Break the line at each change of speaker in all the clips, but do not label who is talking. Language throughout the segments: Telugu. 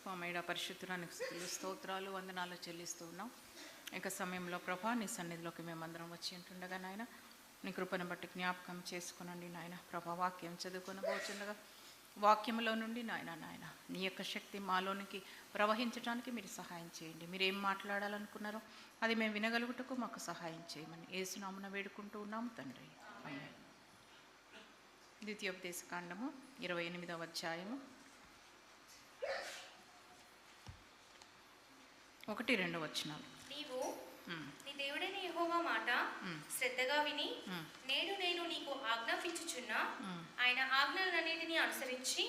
కృపామయుడ పరిశుద్ధురానికి స్తుతులు స్తోత్రాలు వందనాలు చెల్లిస్తూ ఉన్నాం. ఇక సమయంలో ప్రభా నీ సన్నిధిలోకి మేమందరం వచ్చి ఉంటుండగా నాయన నీ కృపను బట్టి జ్ఞాపకం చేసుకునండి నాయన. ప్రభా వాక్యం చదువుకొనబోచుండగా వాక్యంలో నుండి నాయన నీ యొక్క శక్తి మాలోనికి ప్రవహించడానికి మీరు సహాయం చేయండి. మీరు ఏం మాట్లాడాలనుకున్నారో అది మేము వినగలుగుటకు మాకు సహాయం చేయమని యేసునామమున వేడుకుంటూ ఉన్నాము తండ్రి. ఆమేన్. ద్వితీయోపదేశ కాండము 28వ అధ్యాయము 1-2 వచనాలు.
నీవు నీ దేవుడైన యెహోవా మాట శ్రద్ధగా విని నేడు నేను నీకు ఆజ్ఞాపించుచున్న ఆయన ఆజ్ఞలన్నిటిని అనుసరించి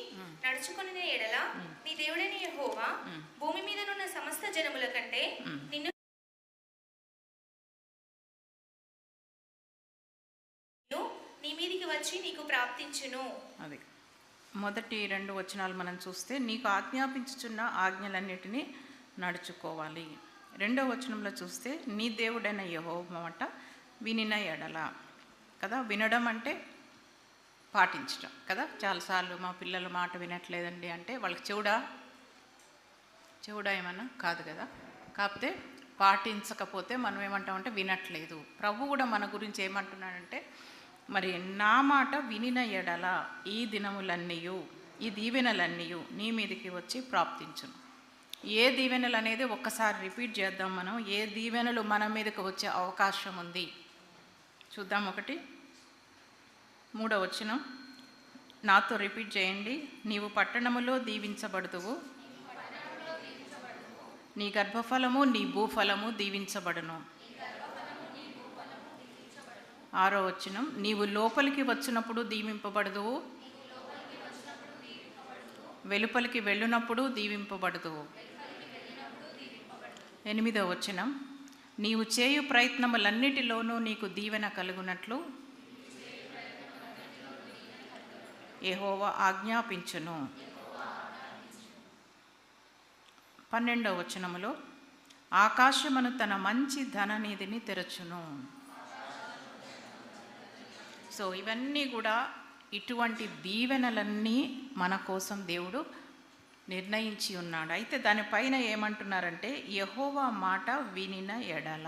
నడుచుకునే ఎడల నీ దేవుడైన యెహోవా భూమి మీదనున్న సమస్త జనముల కంటే నిన్ను నీ మీదికి వచ్చి నీకు ప్రాప్తించును.
అది మొదటి 2 వచనాలు మనం చూస్తే నీకు ఆజ్ఞాపించుచున్న ఆజ్ఞలన్నిటినీ నడుచుకోవాలి. 2వ వచనంలో చూస్తే నీ దేవుడైన యెహోవా మాట వినిన ఎడల కదా. వినడం అంటే పాటించడం కదా. చాలాసార్లు మా పిల్లల మాట వినట్లేదండి అంటే వాళ్ళకి చెవుడా ఏమన్నా కాదు కదా. కాకపోతే పాటించకపోతే మనం ఏమంటామంటే వినట్లేదు. ప్రభు కూడా మన గురించి ఏమంటున్నాడంటే మరి నా మాట వినిన ఎడల ఈ దినములన్నీయు ఈ దీవెనలన్నీయు నీ మీదకి వచ్చి ప్రాప్తించును. ఏ దీవెనలు అనేది ఒక్కసారి రిపీట్ చేద్దాం మనం. ఏ దీవెనలు మన మీదకి వచ్చే అవకాశం ఉంది చూద్దాం. 3వ వచనం నాతో రిపీట్ చేయండి. నీవు పట్టణములో దీవించబడుదువు, నీ గర్భఫలము నీ భూఫలము దీవించబడును. 6వ వచనం నీవు లోపలికి వచ్చినప్పుడు దీవింపబడుదువు, వెలుపలికి వెళ్ళినప్పుడు దీవింపబడుదువు. 8వ వచనం నీవు చేయు ప్రయత్నములన్నిటిలోనూ నీకు దీవెన కలుగునట్లు యెహోవా ఆజ్ఞాపించును. 12వ వచనములో ఆకాశమును తన మంచి ధననిధిని తెరచును. సో ఇవన్నీ కూడా ఇటువంటి దీవెనలన్నీ మన కోసం దేవుడు నిర్ణయించి ఉన్నాడు. అయితే దానిపైన ఏమంటున్నారంటే యెహోవా మాట వినిన ఎడల.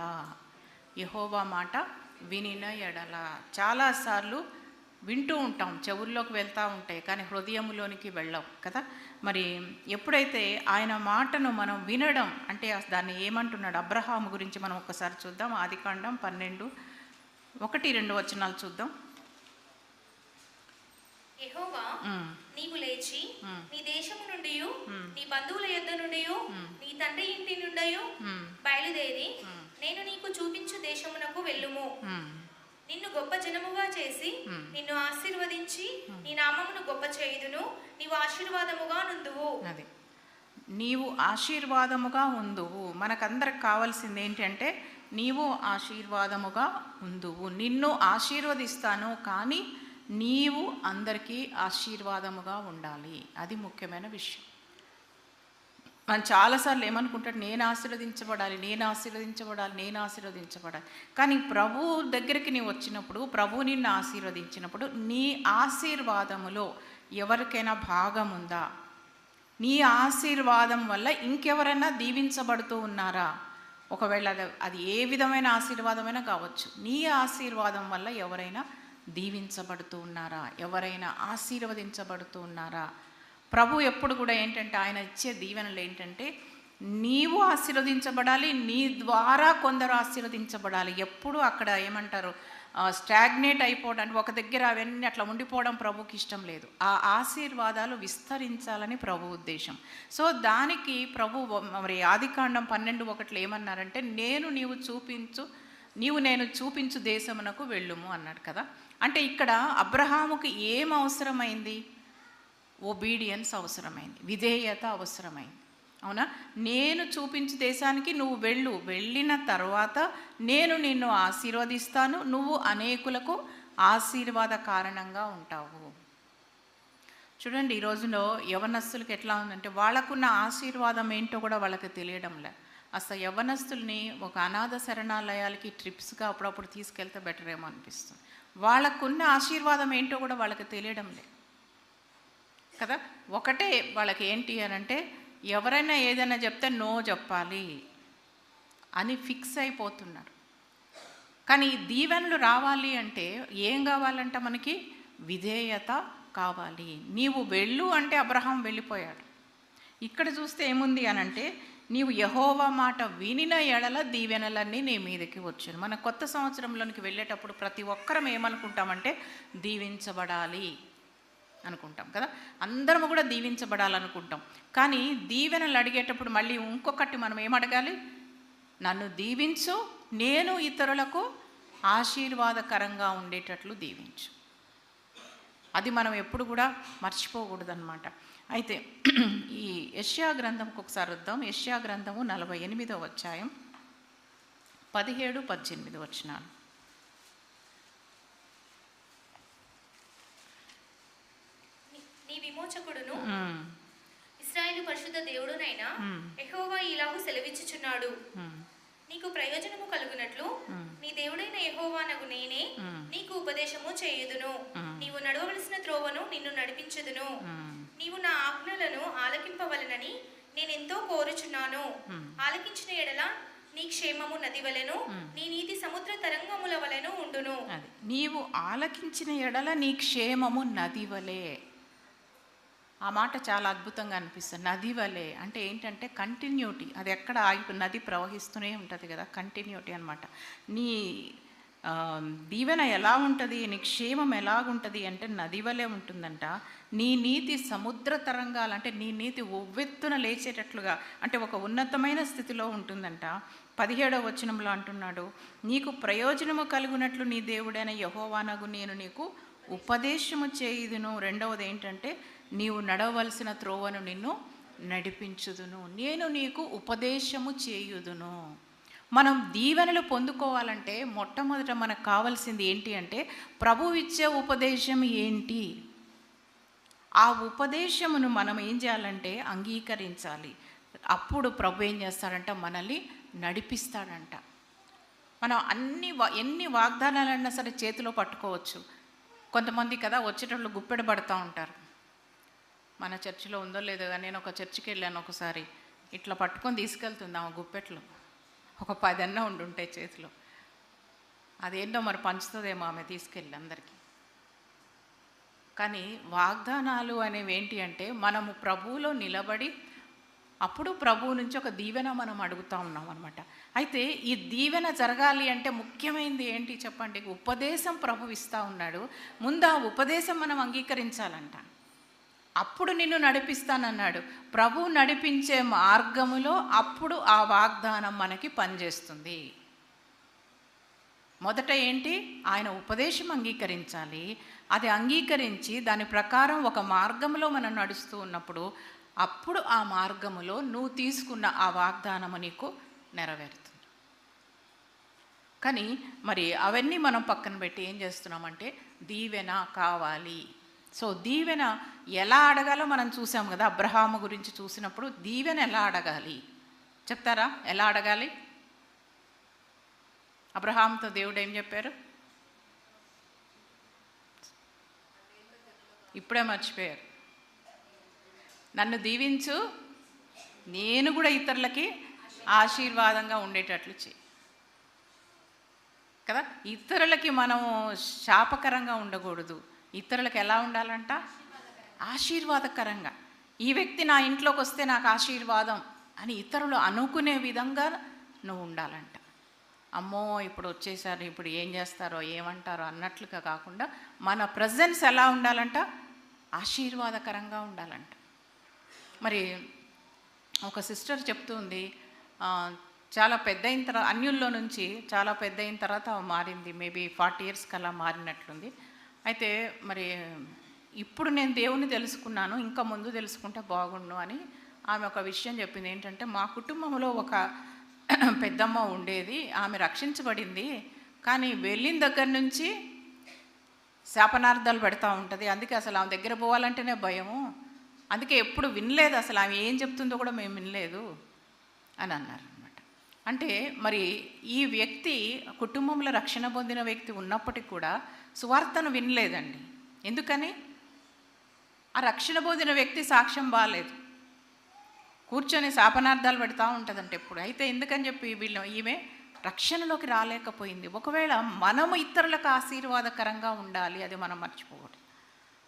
యెహోవా మాట వినిన ఎడల. చాలాసార్లు వింటూ ఉంటాం, చెవుల్లోకి వెళ్తూ ఉంటాయి, కానీ హృదయంలోనికి వెళ్ళవు కదా. మరి ఎప్పుడైతే ఆయన మాటను మనం వినడం అంటే దాన్ని ఏమంటున్నాడు అబ్రహాము గురించి మనం ఒక్కసారి చూద్దాం. ఆదికాండం 12:1-2 వచనాలు చూద్దాం.
యెహోవా నీవు లేచి నీ దేశము నుండి నీ బంధువుల యొద్ద నుండి నీ తండ్రి ఇంటి నుండి బయలుదేరి నేను నీకు చూపించు దేశమునకు వెళ్ళుము. నిన్ను గొప్ప జనముగా చేసి నిన్ను ఆశీర్వదించి నీ నామమును గొప్ప చేయుదును. నీవు ఆశీర్వాదముగా నుందువు.
అది నీవు ఆశీర్వాదముగా ఉందువు. మనకందరికి కావాల్సింది ఏంటంటే నీవు ఆశీర్వాదముగా ఉందువు. నిన్ను ఆశీర్వదిస్తాను, కానీ నీవు అందరికీ ఆశీర్వాదముగా ఉండాలి. అది ముఖ్యమైన విషయం. మనం చాలాసార్లు ఏమనుకుంటాడు, నేను ఆశీర్వదించబడాలి. కానీ ప్రభు దగ్గరికి నీవు వచ్చినప్పుడు, ప్రభు నిన్ను ఆశీర్వదించినప్పుడు నీ ఆశీర్వాదములో ఎవరికైనా భాగం ఉందా? నీ ఆశీర్వాదం వల్ల ఇంకెవరైనా దీవించబడుతూ ఉన్నారా? ఒకవేళ అది ఏ విధమైన ఆశీర్వాదమైనా కావచ్చు. నీ ఆశీర్వాదం వల్ల ఎవరైనా దీవించబడుతూ ఉన్నారా? ఎవరైనా ఆశీర్వదించబడుతూ ఉన్నారా? ప్రభు ఎప్పుడు కూడా ఏంటంటే ఆయన ఇచ్చే దీవెనలు ఏంటంటే నీవు ఆశీర్వదించబడాలి, నీ ద్వారా కొందరు ఆశీర్వదించబడాలి. ఎప్పుడు అక్కడ ఏమంటారు స్టాగ్నేట్ అయిపోవడానికి, ఒక దగ్గర అవన్నీ అట్లా ఉండిపోవడం ప్రభుకి ఇష్టం లేదు. ఆ ఆశీర్వాదాలు విస్తరించాలని ప్రభు ఉద్దేశం. సో దానికి ప్రభు మరి ఆదికాండం 12:1 ఏమన్నారంటే నేను చూపించు దేశమునకు వెళ్ళుము అన్నాడు కదా. అంటే ఇక్కడ అబ్రహాముకి ఏం అవసరమైంది? ఒబీడియన్స్ అవసరమైంది, విధేయత అవసరమైంది. అవునా? నేను చూపించు దేశానికి నువ్వు వెళ్ళిన తర్వాత నేను నిన్ను ఆశీర్వదిస్తాను, నువ్వు అనేకులకు ఆశీర్వాద కారణంగా ఉంటావు. చూడండి, ఈ రోజులో యవనస్తులకు ఎట్లా ఉందంటే వాళ్ళకున్న ఆశీర్వాదం ఏంటో కూడా వాళ్ళకి తెలియడంలే. అసలు యవనస్తుల్ని ఒక అనాథ శరణాలయాలకి ట్రిప్స్గా అప్పుడప్పుడు తీసుకెళ్తే బెటర్ ఏమో అనిపిస్తుంది. వాళ్ళకున్న ఆశీర్వాదం ఏంటో కూడా వాళ్ళకి తెలియడం లేదు కదా. ఒకటే వాళ్ళకి ఏంటి అని అంటే ఎవరైనా ఏదైనా చెప్తే నో చెప్పాలి అని ఫిక్స్ అయిపోతున్నారు. కానీ ఈ దీవెనలు రావాలి అంటే ఏం కావాలంట? మనకి విధేయత కావాలి. నీవు వెళ్ళు అంటే అబ్రహాం వెళ్ళిపోయాడు. ఇక్కడ చూస్తే ఏముంది అనంటే, నీవు యెహోవా మాట వినిన ఎడల దీవెనలన్నీ నీ మీదకి వచ్చును. మన కొత్త సంవత్సరంలోనికి వెళ్ళేటప్పుడు ప్రతి ఒక్కరం ఏమనుకుంటామంటే దీవించబడాలి అనుకుంటాం కదా. అందరం కూడా దీవించబడాలనుకుంటాం. కానీ దీవెనలు అడిగేటప్పుడు మళ్ళీ ఇంకొకటి మనం ఏమడగాలి? నన్ను దీవించు, నేను ఇతరులకు ఆశీర్వాదకరంగా ఉండేటట్లు దీవించు. అది మనం ఎప్పుడు కూడా మర్చిపోకూడదన్నమాట. అయితే ఈ యెషయా గ్రంథంకి ఒకసారి వద్దాం. యెషయా గ్రంథము 48వ అధ్యాయం 17-18 వచనాలు.
నీ విమోచకుడును ఇశ్రాయేలు పరిశుద్ధ దేవుడునైనా యెహోవా ఇలాగు సెలవిచ్చుచున్నాడు, నీకు ప్రయోజనము కలుగునట్లు నీ దేవుడైన యెహోవానగు నేనే నీకు ఉపదేశము చేయుదును. నీవు నడవవలసిన త్రోవను నిన్ను నడిపించుదును. నీవు నా ఆజ్ఞలను ఆలకింపవలనని నేనెంతో కోరుచున్నాను. ఆలకించిన ఎడల నీ క్షేమము నది వలెను, నీ నీతి సముద్ర తరంగముల వలెను ఉండును.
నీవు ఆలకించిన ఎడల నీ క్షేమము నది వలె. ఆ మాట చాలా అద్భుతంగా అనిపిస్తుంది. నది వలె అంటే ఏంటంటే కంటిన్యూటీ. అది ఎక్కడ ఆగి నది ప్రవహిస్తూనే ఉంటుంది కదా, కంటిన్యూటీ అనమాట. నీ దీవెన ఎలా ఉంటుంది, నీ క్షేమం ఎలాగుంటుంది అంటే నది వలె ఉంటుందంట. నీ నీతి సముద్ర తరంగాలు అంటే నీ నీతి ఉవ్వెత్తున లేచేటట్లుగా అంటే ఒక ఉన్నతమైన స్థితిలో ఉంటుందంట. 17వ వచనంలో అంటున్నాడు, నీకు ప్రయోజనము కలుగునట్లు నీ దేవుడైన యెహోవానగు నేను నీకు ఉపదేశము చేయుదును. రెండవది ఏంటంటే నీవు నడవలసిన త్రోవను నిన్ను నడిపించుదును, నేను నీకు ఉపదేశము చేయుదును. మనం దీవెనలు పొందుకోవాలంటే మొట్టమొదట మనకు కావాల్సింది ఏంటి అంటే ప్రభువు ఇచ్చే ఉపదేశం ఏంటి? ఆ ఉపదేశమును మనం ఏం చేయాలంటే అంగీకరించాలి. అప్పుడు ప్రభు ఏం చేస్తాడంట? మనల్ని నడిపిస్తాడంట. మనం ఎన్ని వాగ్దానాలన్నా సరే చేతిలో పట్టుకోవచ్చు. కొంతమంది కదా వచ్చేటప్పుడు గుప్పెడ పడుతూ ఉంటారు. మన చర్చిలో ఉందో లేదో కానీ నేను ఒక చర్చికి వెళ్ళాను ఒకసారి. ఇట్లా పట్టుకొని తీసుకెళ్తుందాము గుప్పెట్లు. ఒక 10 అన్న ఉండుంటాయి చేతిలో. అదేంటో మరి పంచుతుందేమో ఆమె తీసుకెళ్ళి అందరికీ. కానీ వాగ్దానాలు అనేవి ఏంటి అంటే మనము ప్రభువులో నిలబడి అప్పుడు ప్రభువు నుంచి ఒక దీవెన మనం అడుగుతూ ఉన్నాం అనమాట. అయితే ఈ దీవెన జరగాలి అంటే ముఖ్యమైనది ఏంటి చెప్పండి? ఉపదేశం ప్రభు ఇస్తూ ఉన్నాడు. ముందు ఆ ఉపదేశం మనం అంగీకరించాలంట. అప్పుడు నిన్ను నడిపిస్తానన్నాడు. ప్రభు నడిపించే మార్గములో అప్పుడు ఆ వాగ్దానం మనకి పనిచేస్తుంది. మొదట ఏంటి? ఆయన ఉపదేశం అంగీకరించాలి. అది అంగీకరించి దాని ప్రకారం ఒక మార్గంలో మనం నడుస్తూ ఉన్నప్పుడు అప్పుడు ఆ మార్గములో నువ్వు తీసుకున్న ఆ వాగ్దానము నీకు నెరవేరుతుంది. కానీ మరి అవన్నీ మనం పక్కన పెట్టి ఏం చేస్తున్నామంటే దీవెన కావాలి. సో దీవెన ఎలా అడగాలో మనం చూసాం కదా. అబ్రహాము గురించి చూసినప్పుడు దీవెన ఎలా అడగాలి చెప్తారా? ఎలా అడగాలి? అబ్రహాంతో దేవుడు ఏం చెప్పారు? ఇప్పుడే మర్చిపోయారు. నన్ను దీవించు, నేను కూడా ఇతరులకి ఆశీర్వాదంగా ఉండేటట్లు చేయి కదా. ఇతరులకి మనము శాపకరంగా ఉండకూడదు. ఇతరులకు ఎలా ఉండాలంట? ఆశీర్వాదకరంగా. ఈ వ్యక్తి నా ఇంట్లోకి వస్తే నాకు ఆశీర్వాదం అని ఇతరులు అనుకునే విధంగా నువ్వు ఉండాలంట. అమ్మో ఇప్పుడు వచ్చేసారు, ఇప్పుడు ఏం చేస్తారో ఏమంటారో అన్నట్లుగా కాకుండా మన ప్రజెన్స్ ఎలా ఉండాలంట? ఆశీర్వాదకరంగా ఉండాలంట. మరి ఒక సిస్టర్ చెప్తుంది, చాలా పెద్ద అయిన తర్వాత అన్యుల్లో నుంచి చాలా పెద్ద అయిన తర్వాత మారింది. మేబీ 40 yearsకి అలా మారినట్లుంది. అయితే మరి ఇప్పుడు నేను దేవుని తెలుసుకున్నాను, ఇంకా ముందు తెలుసుకుంటే బాగుండు అని ఆమె ఒక విషయం చెప్పింది. ఏంటంటే మా కుటుంబంలో ఒక పెద్దమ్మ ఉండేది, ఆమె రక్షించబడింది. కానీ వెళ్ళిన దగ్గర నుంచి శాపనార్థాలు పెడతా ఉంటుంది. అందుకే అసలు ఆమె దగ్గర పోవాలంటేనే భయము. అందుకే ఎప్పుడు వినలేదు, అసలు ఆమె ఏం చెప్తుందో కూడా మేము వినలేదు అని అన్నారు అనమాట. అంటే మరి ఈ వ్యక్తి కుటుంబంలో రక్షణ పొందిన వ్యక్తి ఉన్నప్పటికీ కూడా సువార్తను వినలేదండి. ఎందుకని? ఆ రక్షణ పొందిన వ్యక్తి సాక్ష్యం బాగాలేదు. కూర్చొని శాపనార్థాలు పెడతా ఉంటుందంటే ఎప్పుడు. అయితే ఎందుకని చెప్పి ఈమె రక్షణలోకి రాలేకపోయింది. ఒకవేళ మనము ఇతరులకు ఆశీర్వాదకరంగా ఉండాలి, అది మనం మర్చిపోకూడదు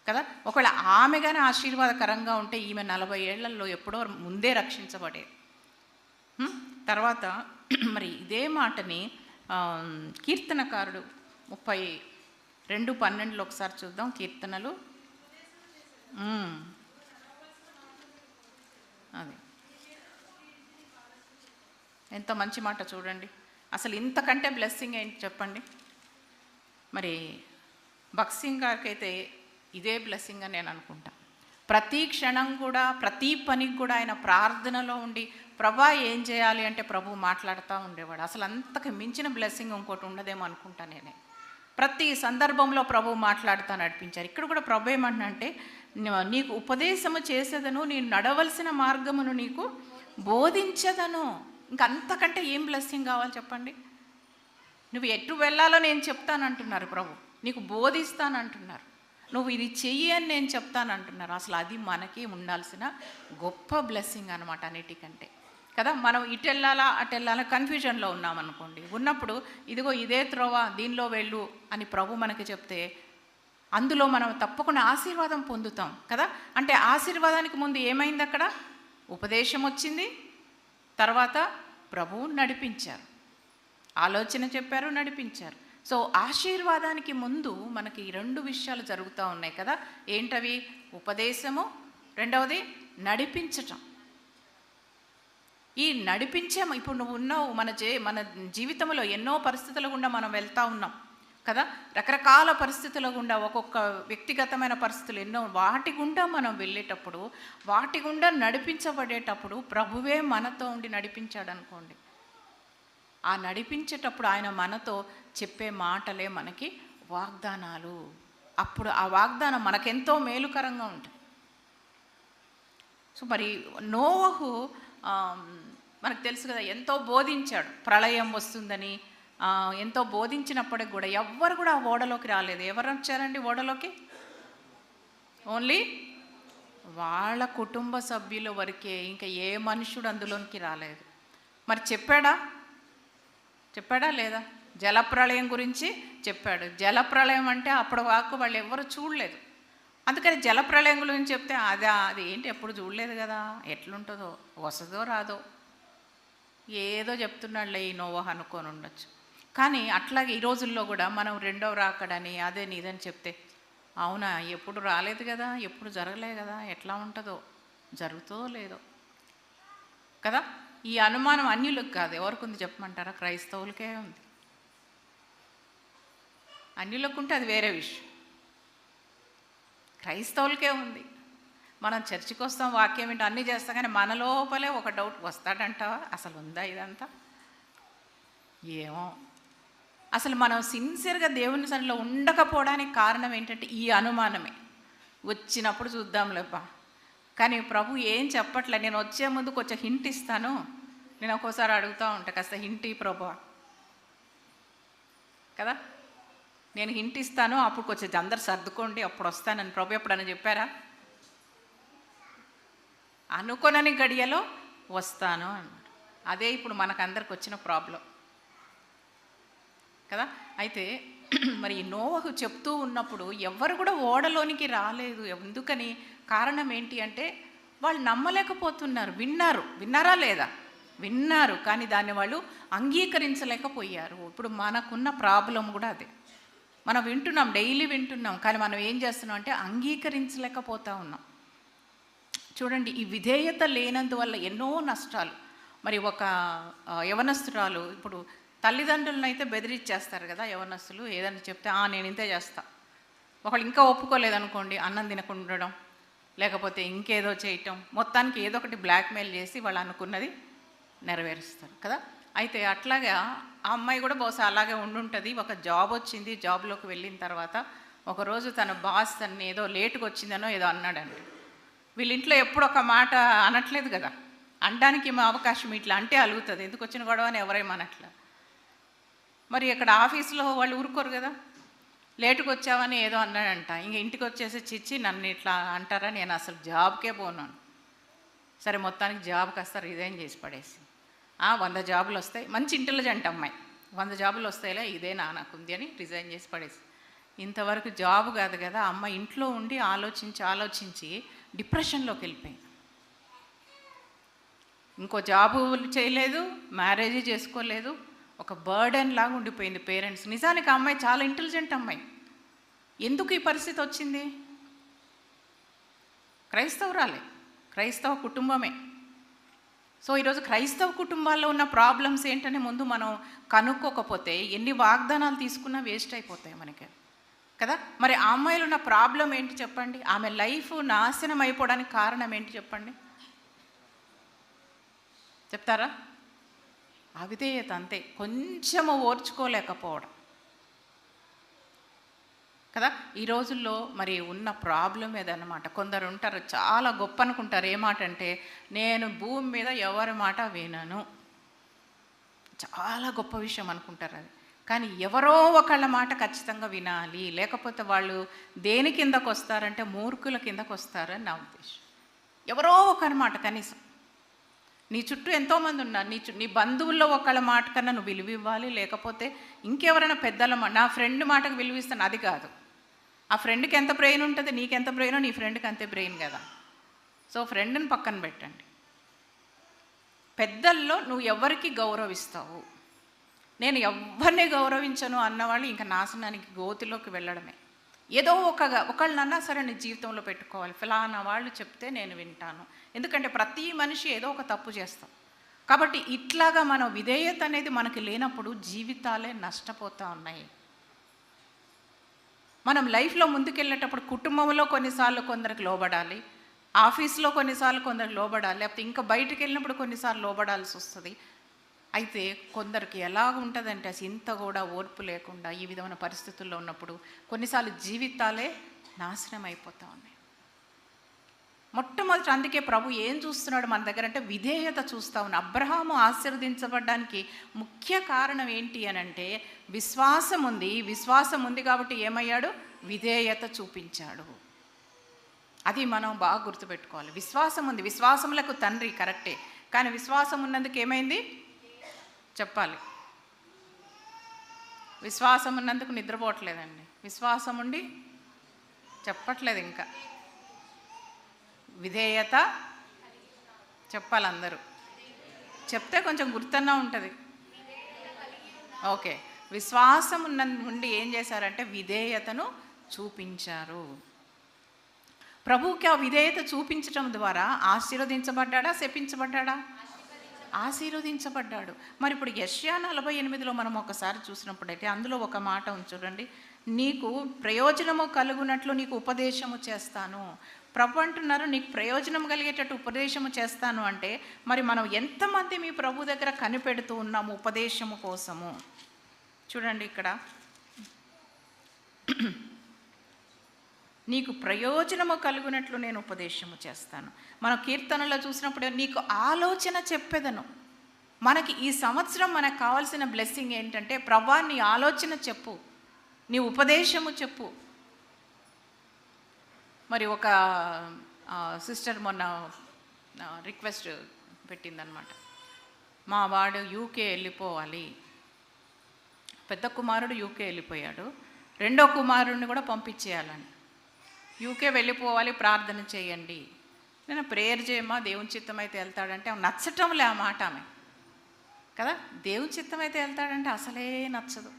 కదా. ఒకవేళ ఆమె కానీ ఆశీర్వాదకరంగా ఉంటే ఈమె 40 ఏళ్లలో ఎప్పుడో ముందే రక్షించబడేది. తర్వాత మరి ఇదే మాటని కీర్తనకారుడు 32:12 ఒకసారి చూద్దాం. కీర్తనలు అది ఎంత మంచి మాట చూడండి. అసలు ఇంతకంటే బ్లెస్సింగ్ ఏంటి చెప్పండి. మరి భక్సింగ్ గారికి అయితే ఇదే బ్లెస్సింగ్ అని నేను అనుకుంటా. ప్రతి క్షణం కూడా, ప్రతి పనికి కూడా ఆయన ప్రార్థనలో ఉండి ప్రభా ఏం చేయాలి అంటే ప్రభు మాట్లాడుతూ ఉండేవాడు. అసలు అంతకు మించిన బ్లెస్సింగ్ ఇంకోటి ఉండదేమో అనుకుంటా నేనే. ప్రతి సందర్భంలో ప్రభు మాట్లాడుతూ నడిపించారు. ఇక్కడ కూడా ప్రభు ఏమంటున్నంటే, నీకు ఉపదేశము చేసేదను, నేను నడవలసిన మార్గమును నీకు బోధించదను. ఇంకంతకంటే ఏం బ్లెస్సింగ్ కావాలి చెప్పండి. నువ్వు ఎటు వెళ్ళాలో నేను చెప్తానంటున్నారు ప్రభు, నీకు బోధిస్తానంటున్నారు, నువ్వు ఇది చెయ్యి అని నేను చెప్తానంటున్నారు. అసలు అది మనకి ఉండాల్సిన గొప్ప బ్లెస్సింగ్ అనమాట అన్నిటికంటే కదా. మనం ఇటు వెళ్ళాలా అటు వెళ్ళాలా కన్ఫ్యూజన్లో ఉన్నామనుకోండి, ఉన్నప్పుడు ఇదిగో ఇదే త్రోవ, దీనిలో వెళ్ళు అని ప్రభు మనకి చెప్తే అందులో మనం తప్పకుండా ఆశీర్వాదం పొందుతాం కదా. అంటే ఆశీర్వాదానికి ముందు ఏమైంది అక్కడ? ఉపదేశం వచ్చింది, తర్వాత ప్రభువు నడిపించారు, ఆలోచన చెప్పారు, నడిపించారు. సో ఆశీర్వాదానికి ముందు మనకి 2 విషయాలు జరుగుతూ ఉన్నాయి కదా. ఏంటవి? ఉపదేశము, రెండవది నడిపించటం. ఈ నడిపించాము. ఇప్పుడు నువ్వు ఉన్నావు, మన జీవితంలో ఎన్నో పరిస్థితుల గుండా మనం వెళ్తూ ఉన్నాం కదా. రకరకాల పరిస్థితుల గుండా, ఒక్కొక్క వ్యక్తిగతమైన పరిస్థితులు ఎన్నో, వాటి గుండా మనం వెళ్ళేటప్పుడు, వాటి గుండా నడిపించబడేటప్పుడు ప్రభువే మనతో ఉండి నడిపించాడు అనుకోండి. ఆ నడిపించేటప్పుడు ఆయన మనతో చెప్పే మాటలే మనకి వాగ్దానాలు. అప్పుడు ఆ వాగ్దానం మనకెంతో మేలుకరంగా ఉంటుంది. సో మరి నోవహు మనకు తెలుసు కదా, ఎంతో బోధించాడు, ప్రళయం వస్తుందని ఎంతో బోధించినప్పటికి కూడా ఎవ్వరు కూడా ఆ ఓడలోకి రాలేదు. ఎవరు వచ్చారండి ఓడలోకి? ఓన్లీ వాళ్ళ కుటుంబ సభ్యుల వరకే, ఇంకా ఏ మనుషుడు అందులోనికి రాలేదు. మరి చెప్పాడా లేదా? జలప్రళయం గురించి చెప్పాడు. జలప్రళయం అంటే అప్పుడు వాకు వాళ్ళు ఎవరు చూడలేదు. అందుకని జలప్రళయం గురించి చెప్తే అది ఏంటి, ఎప్పుడు చూడలేదు కదా, ఎట్లుంటుందో, వస్తుందో రాదో, ఏదో చెప్తున్నాడులే ఈ నోవహు అనుకొని ఉండొచ్చు. కానీ అట్లాగే ఈ రోజుల్లో కూడా మనం రెండవ రాకడని అదే నీదని చెప్తే, అవునా ఎప్పుడు రాలేదు కదా, ఎప్పుడు జరగలేదు కదా, ఎట్లా ఉంటుందో, జరుగుతుందో లేదో కదా. ఈ అనుమానం అన్యులకు కాదు, ఎవరికి ఉంది చెప్పమంటారా? క్రైస్తవులకే ఉంది. అన్యులకు ఉంటే అది వేరే విషయం, క్రైస్తవులకే ఉంది. మనం చర్చికి వస్తాం, వాక్యం ఏంటో అన్నీ చేస్తాం, కానీ మన లోపలే ఒక డౌట్ వస్తాడంటావా, అసలు ఉందా ఇదంతా? ఏమో. అసలు మనం సిన్సియర్గా దేవుని సన్నిధిలో ఉండకపోవడానికి కారణం ఏంటంటే ఈ అనుమానమే. వచ్చినప్పుడు చూద్దాంలేబ్బా. కానీ ప్రభు ఏం చెప్పట్లే. నేను వచ్చే ముందు కొంచెం హింట్ ఇస్తాను, నేను ఒక్కోసారి అడుగుతూ ఉంటాను, కాస్త హింట్ ఈ ప్రభు కదా, నేను హింట్ ఇస్తాను, అప్పుడు కొంచెం అందరు సర్దుకోండి, అప్పుడు వస్తానని ప్రభు ఎప్పుడని చెప్పారా? అనుకోనని గడియలో వస్తాను అన్నాడు. అదే ఇప్పుడు మనకందరికి వచ్చిన ప్రాబ్లం కదా. అయితే మరి నోవహు చెప్తూ ఉన్నప్పుడు ఎవ్వరు కూడా ఓడలోనికి రాలేదు. ఎందుకని? కారణం ఏంటి అంటే వాళ్ళు నమ్మలేకపోతున్నారు. విన్నారా లేదా? విన్నారు, కానీ దాన్ని వాళ్ళు అంగీకరించలేకపోయారు. ఇప్పుడు మనకున్న ప్రాబ్లం కూడా అదే. మనం వింటున్నాం, డైలీ వింటున్నాం, కానీ మనం ఏం చేస్తున్నాం అంటే అంగీకరించలేకపోతూ ఉన్నాం. చూడండి, ఈ విధేయత లేనందువల్ల ఎన్నో నష్టాలు. మరి ఒక యవనస్తురాలు, ఇప్పుడు తల్లిదండ్రులను అయితే బెదిరించేస్తారు కదా యవనస్తులు, ఏదైనా చెప్తే నేను ఇంతే చేస్తా. ఒకళ్ళు ఇంకా ఒప్పుకోలేదనుకోండి, అన్నం తినకుండా ఉండడం, లేకపోతే ఇంకేదో చేయటం, మొత్తానికి ఏదో ఒకటి బ్లాక్మెయిల్ చేసి వాళ్ళు అనుకున్నది నెరవేరుస్తారు కదా. అయితే అట్లాగా ఆ అమ్మాయి కూడా బహుశా అలాగే ఉండుంటుంది. ఒక జాబ్ వచ్చింది, జాబ్లోకి వెళ్ళిన తర్వాత ఒకరోజు తన బాస్ తను ఏదో లేటుగా వచ్చిందనో ఏదో అన్నాడండి. వీళ్ళింట్లో ఎప్పుడు ఒక మాట అనట్లేదు కదా, అనడానికి మా అవకాశం ఇట్లా అంటే అలుగుతుంది, ఎందుకు వచ్చిన గొడవ అని ఎవరేమనట్లా. మరి ఇక్కడ ఆఫీస్లో వాళ్ళు ఊరుకోరు కదా, లేటుకు వచ్చావని ఏదో అన్నాడంట, ఇంక ఇంటికి వచ్చేసి చిచ్చి నన్ను ఇట్లా అంటారా, నేను అసలు జాబ్కే పోను. సరే మొత్తానికి జాబ్ కాస్త రిజైన్ చేసి పడేసి 100 జాబులు వస్తాయి, మంచి ఇంటెలిజెంట్ అమ్మాయి, 100 జాబులు వస్తాయిలే ఇదే నాకుంది అని రిజైన్ చేసి పడేసి, ఇంతవరకు జాబ్ కాదు కదా అమ్మ ఇంట్లో ఉండి ఆలోచించి డిప్రెషన్లోకి వెళ్ళిపోయింది. ఇంకో జాబు చేయలేదు, మ్యారేజ్ చేసుకోలేదు, ఒక బర్డెన్ లాగా ఉండిపోయింది పేరెంట్స్. నిజానికి ఆ అమ్మాయి చాలా ఇంటెలిజెంట్ అమ్మాయి. ఎందుకు ఈ పరిస్థితి వచ్చింది? క్రైస్తవురాలే, క్రైస్తవ కుటుంబమే. సో ఈరోజు క్రైస్తవ కుటుంబాల్లో ఉన్న ప్రాబ్లమ్స్ ఏంటనే ముందు మనం కనుక్కోకపోతే ఎన్ని వాగ్దానాలు తీసుకున్నా వేస్ట్ అయిపోతాయి మనకి కదా. మరి ఆ అమ్మాయిలో ఉన్న ప్రాబ్లం ఏంటి చెప్పండి? ఆమె లైఫ్ నాశనం అయిపోవడానికి కారణం ఏంటి చెప్పండి? చెప్తారా? అవిధేయత, అంతే. కొంచెము ఓర్చుకోలేకపోవడం కదా ఈ రోజుల్లో మరి ఉన్న ప్రాబ్లం ఏదన్నమాట. కొందరు ఉంటారు చాలా గొప్ప అనుకుంటారు. ఏ మాట అంటే, నేను భూమి మీద ఎవరి మాట వినను, చాలా గొప్ప విషయం అనుకుంటారు అది. కానీ ఎవరో ఒకళ్ళ మాట ఖచ్చితంగా వినాలి, లేకపోతే వాళ్ళు దేని కిందకు వస్తారంటే మూర్ఖుల కిందకు వస్తారని నా ఉద్దేశం. ఎవరో ఒకరి మాట కనీసం. నీ చుట్టూ ఎంతోమంది ఉన్నారు, నీ బంధువుల్లో ఒకళ్ళ మాట కన్నా నువ్వు విలువ ఇవ్వాలి, లేకపోతే ఇంకెవరైనా పెద్దల మాట. నా ఫ్రెండ్ మాటకు విలువిస్తాను అది కాదు. ఆ ఫ్రెండ్కి ఎంత బ్రెయిన్ ఉంటుంది, నీకెంత బ్రెయినో నీ ఫ్రెండ్కి అంతే బ్రెయిన్ కదా. సో ఫ్రెండ్ని పక్కన పెట్టండి. పెద్దల్లో నువ్వు ఎవరికి గౌరవిస్తావు? నేను ఎవరిని గౌరవించను అన్నవాళ్ళు ఇంకా నాశనానికి గోతిలోకి వెళ్ళడమే. ఏదో ఒకళ్ళన్నా సరే నీ జీవితంలో పెట్టుకోవాలి. ఫలానా వాళ్ళు చెప్తే నేను వింటాను. ఎందుకంటే ప్రతి మనిషి ఏదో ఒక తప్పు చేస్తాం. కాబట్టి ఇట్లాగా మనం విధేయత అనేది మనకి లేనప్పుడు జీవితాలే నష్టపోతూ ఉన్నాయి. మనం లైఫ్లో ముందుకెళ్ళేటప్పుడు కుటుంబంలో కొన్నిసార్లు కొందరికి లోబడాలి, ఆఫీస్లో కొన్నిసార్లు కొందరికి లోబడాలి, లేకపోతే ఇంకా బయటకు వెళ్ళినప్పుడు కొన్నిసార్లు లోబడాల్సి వస్తుంది. అయితే కొందరికి ఎలాగ ఉంటుందంటే అసలు ఇంత కూడా ఓర్పు లేకుండా ఈ విధమైన పరిస్థితుల్లో ఉన్నప్పుడు కొన్నిసార్లు జీవితాలే నాశనం అయిపోతూ ఉన్నాయి. మొట్టమొదటి అందుకే ప్రభు ఏం చూస్తున్నాడు మన దగ్గర అంటే విధేయత చూస్తూ ఉన్నాడు. అబ్రహాము ఆశీర్వదించబడడానికి ముఖ్య కారణం ఏంటి అని అంటే విశ్వాసం ఉంది. విశ్వాసం ఉంది కాబట్టి ఏమయ్యాడు? విధేయత చూపించాడు. అది మనం బాగా గుర్తుపెట్టుకోవాలి. విశ్వాసం ఉంది, విశ్వాసములకు తండ్రి కరెక్టే, కానీ విశ్వాసం ఉన్నందుకు ఏమైంది చెప్పాలి. విశ్వాసం ఉన్నందుకు నిద్రపోవట్లేదండి. విశ్వాసం ఉండి చెప్పట్లేదు. ఇంకా విధేయత చెప్పాలి. అందరూ చెప్తే కొంచెం గుర్తన్నా ఉంటుంది. ఓకే, విశ్వాసం ఉండి ఏం చేశారంటే విధేయతను చూపించారు. ప్రభువుకి ఆ విధేయత చూపించడం ద్వారా ఆశీర్వదించబడ్డా, శపించబడ్డా? ఆశీర్వదించబడ్డాడు. మరి ఇప్పుడు యెషయా 48లో మనం ఒకసారి చూసినప్పుడైతే అందులో ఒక మాట ఉంది చూడండి. నీకు ప్రయోజనము కలుగునట్లు నీకు ఉపదేశము చేస్తాను. ప్రభు అంటున్నారు నీకు ప్రయోజనం కలిగేటట్టు ఉపదేశము చేస్తాను అంటే మరి మనం ఎంతమంది మీ ప్రభు దగ్గర కనిపెడుతూ ఉన్నాము ఉపదేశము కోసము? చూడండి ఇక్కడ, నీకు ప్రయోజనము కలుగునట్లు నేను ఉపదేశము చేస్తాను. మన కీర్తనలో చూసినప్పుడు నీకు ఆలోచన చెప్పేదను. మనకి ఈ సంవత్సరం మనకు కావాల్సిన బ్లెస్సింగ్ ఏంటంటే ప్రభా నీ ఆలోచన చెప్పు, నీ ఉపదేశము చెప్పు. మరి ఒక సిస్టర్ మొన్న రిక్వెస్ట్ పెట్టిందనమాట, మా వాడు యూకే వెళ్ళిపోవాలి, పెద్ద కుమారుడు యూకే వెళ్ళిపోయాడు, రెండో కుమారుడిని కూడా పంపించేయాలని. యూకే వెళ్ళిపోవాలి, ప్రార్థన చేయండి. నేను ప్రేయర్ చేయమ్మా, దేవుని చిత్తం అయితే వెళ్తాడంటే ఆమె నచ్చటంలే ఆ మాట ఆమె కదా. దేవుని చిత్తం అయితే వెళ్తాడంటే అసలే నచ్చదు.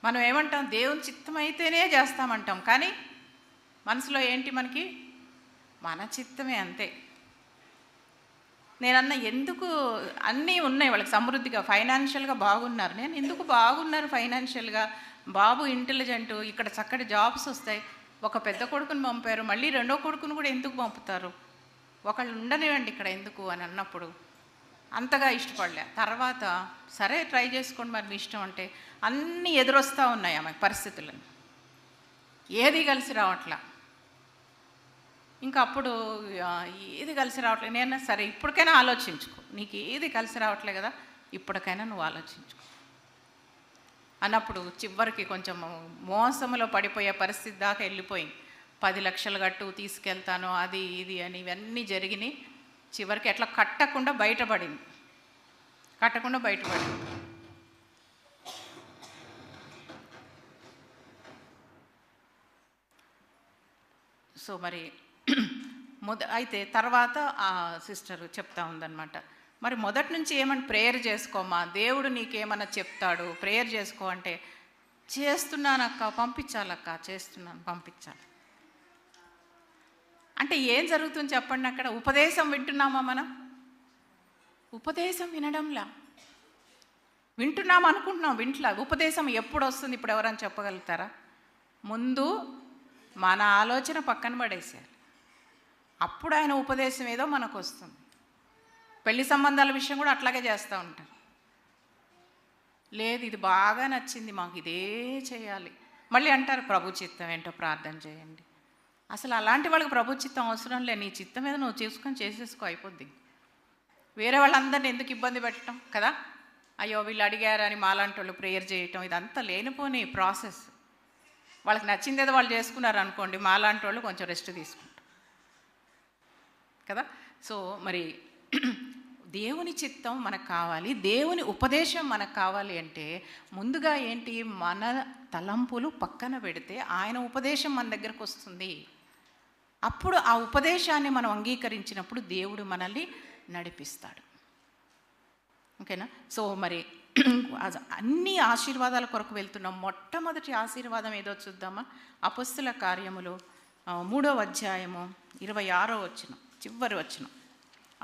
మనం ఏమంటాం? దేవుని చిత్తం అయితేనే చేస్తామంటాం, కానీ మనసులో ఏంటి మనకి? మన చిత్తమే, అంతే. నేనన్నా ఎందుకు అన్నీ ఉన్నాయి వాళ్ళకి సమృద్ధిగా, ఫైనాన్షియల్గా బాగున్నారు. నేను ఎందుకు బాగున్నారు ఫైనాన్షియల్గా, బాబు ఇంటెలిజెంటు, ఇక్కడ చక్కటి జాబ్స్ వస్తాయి, ఒక పెద్ద కొడుకుని పంపారు, మళ్ళీ రెండో కొడుకుని కూడా ఎందుకు పంపుతారు, ఒకళ్ళు ఉండనివ్వండి ఇక్కడ ఎందుకు అని అన్నప్పుడు అంతగా ఇష్టపడలే. తర్వాత సరే ట్రై చేసుకోండి మరి మీ ఇష్టం అంటే అన్నీ ఎదురొస్తూ ఉన్నాయి ఆమె పరిస్థితులను, ఏది కలిసి రావట్లా. ఇంకా అప్పుడు ఏది కలిసి రావట్లేదు. నేను సరే ఇప్పటికైనా ఆలోచించుకో, నీకు ఏది కలిసి రావట్లే కదా, ఇప్పటికైనా నువ్వు ఆలోచించుకో అన్నప్పుడు చివరికి కొంచెం మోసంలో పడిపోయే పరిస్థితి దాకా వెళ్ళిపోయింది. 10 లక్షలు కట్టు తీసుకెళ్తాను అది ఇది అని ఇవన్నీ జరిగినాయి. చివరికి ఎట్లా కట్టకుండా బయటపడింది. సో మరి అయితే తర్వాత ఆ సిస్టర్ చెప్తా ఉందన్నమాట, మరి మొదటి నుంచి ఏమని ప్రేయర్ చేసుకోమా, దేవుడు నీకేమన్నా చెప్తాడు ప్రేయర్ చేసుకో అంటే, చేస్తున్నానక్క పంపించాలక్క, చేస్తున్నాను పంపించాలి అంటే ఏం జరుగుతుంది చెప్పండి? అక్కడ ఉపదేశం వింటున్నామా మనం? ఉపదేశం వినడంలా, వింటున్నాం అనుకుంటున్నాం, వింట్లా. ఉపదేశం ఎప్పుడు వస్తుంది ఇప్పుడు ఎవరైనా చెప్పగలుగుతారా? ముందు మన ఆలోచన పక్కన పడేసారు, అప్పుడు ఆయన ఉపదేశం ఏదో మనకు వస్తుంది. పెళ్లి సంబంధాల విషయం కూడా అట్లాగే చేస్తూ ఉంటారు. లేదు ఇది బాగా నచ్చింది మాకు, ఇదే చేయాలి, మళ్ళీ అంటారు ప్రభు చిత్తం ఏంటో ప్రార్థన చేయండి. అసలు అలాంటి వాళ్ళకి ప్రభు చిత్తం అవసరం లే, నీ చిత్తం మీద నువ్వు చూసుకొని చేసేసుకో, అయిపోద్ది. వేరే వాళ్ళందరినీ ఎందుకు ఇబ్బంది పెట్టడం కదా? అయ్యో వీళ్ళు అడిగారని మాలాంటి వాళ్ళు ప్రేయర్ చేయటం, ఇదంతా లేనిపోని ప్రాసెస్. వాళ్ళకి నచ్చింది ఏదో వాళ్ళు చేసుకున్నారు అనుకోండి, మాలాంటి వాళ్ళు కొంచెం రెస్ట్ తీసుకుంటారు కదా. సో మరి దేవుని చిత్తం మనకు కావాలి, దేవుని ఉపదేశం మనకు కావాలి అంటే ముందుగా ఏంటి, మన తలంపులు పక్కన పెడితే ఆయన ఉపదేశం మన దగ్గరకు వస్తుంది. అప్పుడు ఆ ఉపదేశాన్ని మనం అంగీకరించినప్పుడు దేవుడు మనల్ని నడిపిస్తాడు. ఓకేనా? సో మరి అన్ని ఆశీర్వాదాల కొరకు వెళ్తున్నాం. మొట్టమొదటి ఆశీర్వాదం ఏదో చూద్దామా? అపొస్తలుల కార్యములు 3వ అధ్యాయము 26వ వచనం, చివరి వచనం.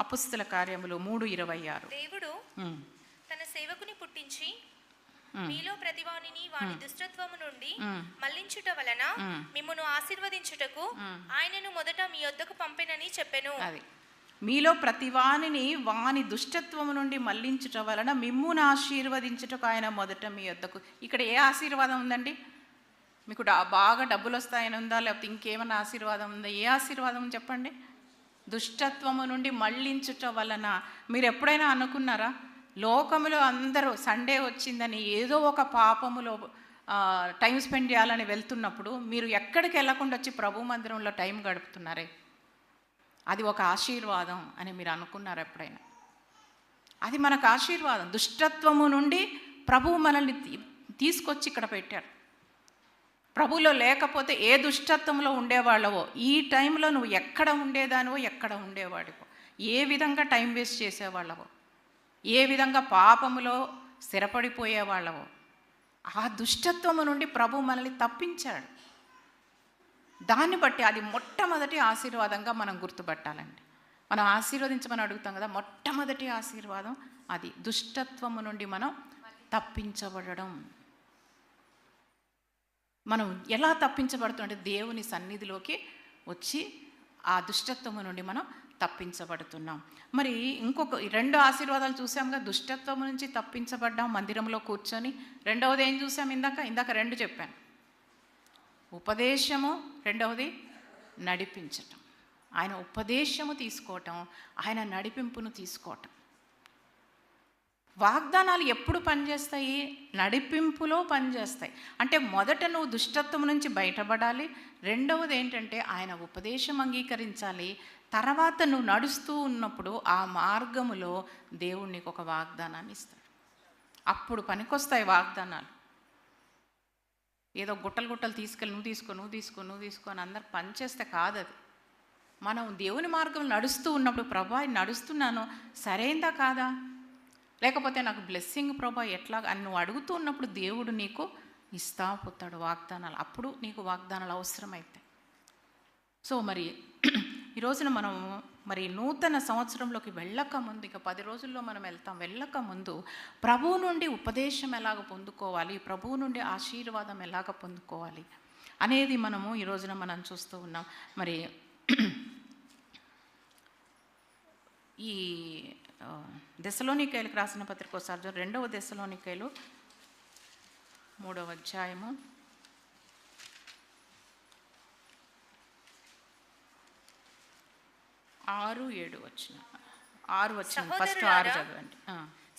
అపొస్తలుల కార్యములు 3:26.
దేవుడు తన సేవకుని పుట్టించి మీలో ప్రతివానిని వాని దుష్టత్వము నుండి మళ్లించుట వలన మిమ్మును ఆశీర్వదించుటకు ఆయనను మొదట మీ యొద్దకు పంపెనని చెప్పెను.
అది మీలో ప్రతివానిని వాని దుష్టత్వము నుండి మళ్లించుట వలన మిమ్మును ఆశీర్వదించుటకు ఆయన మొదట మీ యొద్దకు. ఇక్కడ ఏ ఆశీర్వాదం ఉందండి? మీకు బాగా డబ్బులు వస్తాయని ఉందా, లేకపోతే ఇంకేమైనా ఆశీర్వాదం ఉందా? ఏ ఆశీర్వాదం చెప్పండి? దుష్టత్వము నుండి మళ్లించుట వలన. మీరు ఎప్పుడైనా అనుకున్నారా, లోకములో అందరూ సండే వచ్చిందని ఏదో ఒక పాపములో టైం స్పెండ్ చేయాలని వెళ్తున్నప్పుడు మీరు ఎక్కడికి వెళ్ళకుండా వచ్చి ప్రభు మందిరంలో టైం గడుపుతున్నారే, అది ఒక ఆశీర్వాదం అని మీరు అనుకున్నారు ఎప్పుడైనా? అది మనకు ఆశీర్వాదం. దుష్టత్వము నుండి ప్రభువు మనల్ని తీసుకొచ్చి ఇక్కడ పెట్టారు. ప్రభులో లేకపోతే ఏ దుష్టత్వంలో ఉండేవాళ్ళవో, ఈ టైంలో నువ్వు ఎక్కడ ఉండేదానివో, ఎక్కడ ఉండేవాడివో, ఏ విధంగా టైం వేస్ట్ చేసేవాళ్ళవో, ఏ విధంగా పాపములో స్థిరపడిపోయేవాళ్ళవో, ఆ దుష్టత్వము నుండి ప్రభు మనల్ని తప్పించాడు. దాన్ని బట్టి అది మొట్టమొదటి ఆశీర్వాదంగా మనం గుర్తుపట్టాలండి. మనం ఆశీర్వదించమని అడుగుతాం కదా, మొట్టమొదటి ఆశీర్వాదం అది. దుష్టత్వము నుండి మనం తప్పించబడడం. మనం ఎలా తప్పించబడుతుంటే దేవుని సన్నిధిలోకి వచ్చి ఆ దుష్టత్వము నుండి మనం తప్పించబడుతున్నాం. మరి ఇంకొక 2 ఆశీర్వాదాలు చూసాంగా. దుష్టత్వము నుంచి తప్పించబడ్డాం మందిరంలో కూర్చొని. రెండవది ఏం చూసాం? ఇందాక 2 చెప్పాను. ఉపదేశము, రెండవది నడిపించటం. ఆయన ఉపదేశము తీసుకోవటం, ఆయన నడిపింపును తీసుకోవటం. వాగ్దానాలు ఎప్పుడు పనిచేస్తాయి? నడిపింపులో పనిచేస్తాయి. అంటే మొదట నువ్వు దుష్టత్వం నుంచి బయటపడాలి, రెండవది ఏంటంటే ఆయన ఉపదేశం అంగీకరించాలి, తర్వాత నువ్వు నడుస్తూ ఉన్నప్పుడు ఆ మార్గములో దేవుడు నీకు ఒక వాగ్దానాన్ని ఇస్తాడు. అప్పుడు పనికొస్తాయి వాగ్దానాలు. ఏదో గుట్టలు తీసుకెళ్ళి నువ్వు తీసుకో అని అందరు పనిచేస్తే కాదు అది. మనం దేవుని మార్గంలో నడుస్తూ ఉన్నప్పుడు, ప్రభా నడుస్తున్నాను, సరైందా కాదా, లేకపోతే నాకు బ్లెస్సింగ్ ప్రభా ఎట్లా అని నువ్వు అడుగుతూ ఉన్నప్పుడు దేవుడు నీకు ఇస్తా పోతాడు వాగ్దానాలు. అప్పుడు నీకు వాగ్దానాలు అవసరమైతాయి. సో మరి ఈరోజున మనం మరి నూతన సంవత్సరంలోకి వెళ్ళక ముందు, ఇక 10 రోజుల్లో మనం వెళ్తాం, వెళ్ళక ముందు ప్రభువు నుండి ఉపదేశం ఎలాగ పొందుకోవాలి, ప్రభువు నుండి ఆశీర్వాదం ఎలాగ పొందుకోవాలి అనేది మనము ఈరోజున మనం చూస్తూ ఉన్నాం. మరి ఈ దెసలోనికైలకు రాసిన పత్రిక ఒకసారి 2వ దెసలోనికైలు 3వ అధ్యాయము 6-7 వచ్చిన 6 వచ్చిన ఫస్ట్ 6 చదవండి.